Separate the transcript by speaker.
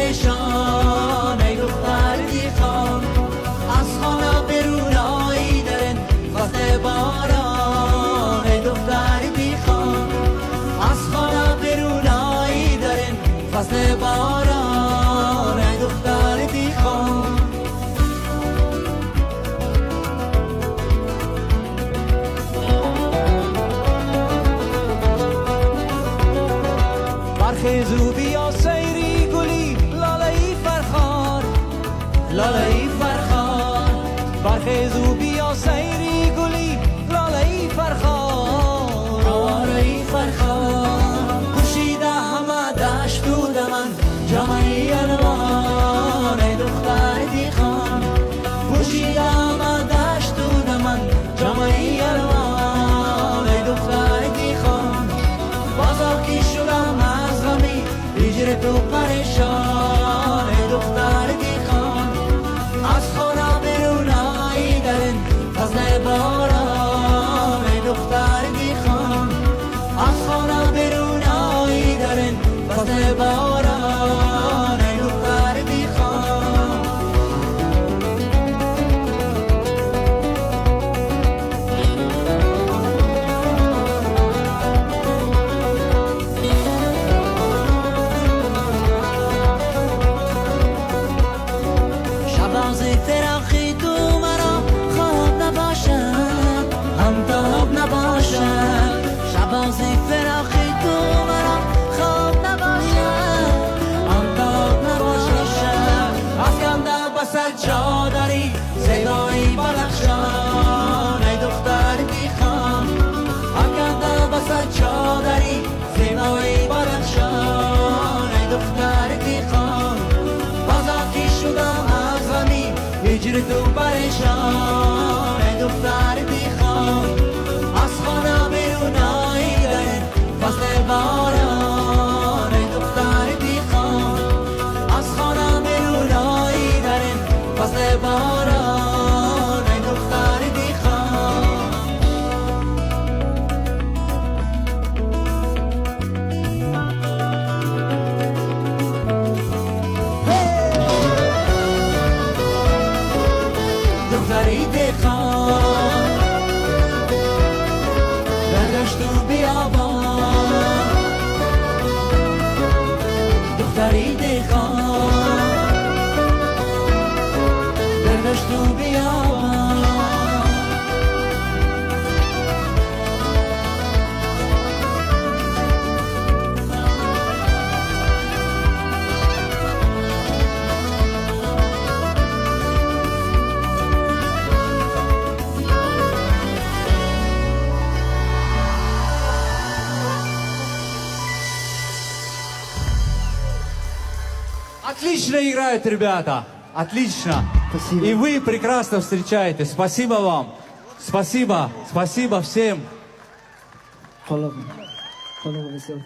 Speaker 1: پریشان ای دختر دیخان از خانه برون آیدن فصل باران ای دختر دیخان از خانه برون آیدن فصل باران ای دختر دیخان برخیزو بیا سیری گلی لاله فرخان لاله فرخان برخیزو بیا سیری گلی لاله فرخان لاله فرخان کشیده همه دشت و دمن جامعه الوان ای دختر دیخان کشیده همه دشت و دمن جامعه الوان ای دختر دیخان بازا کی شدم از غمی هجر تو پریشان ای دختر دیخان از خانه برون آیدن فصل باران ای دختر دیخان از خانه برون آیدن فصل باران ای دختر دیخان شبازی فراخی تو مرا خواب نباشد همتاب نباشد شبازی فراخی تو مرا خواب نباشد همتاب نباشد افکنده بسر چادری زیبایی بلخشان ای دختر دیخان افکنده بسر چادری زیبایی بلخشان ای دختر دیخان بازا کی شدم از غمی هجر تو پریشان ای دختر دیخان از خانه بیرون آیدن فصل باران ای دختر دیخان از خانه بیرون آیدن فصل باران ای دختر دیخان دختری دیخان در دشت و بیابان دختری دیخان در دشت و بیابان
Speaker 2: Отлично играют ребята, отлично.
Speaker 3: Спасибо.
Speaker 2: И вы прекрасно встречаете. Спасибо вам. Спасибо, спасибо всем.
Speaker 3: Холодно. Холодно, весело.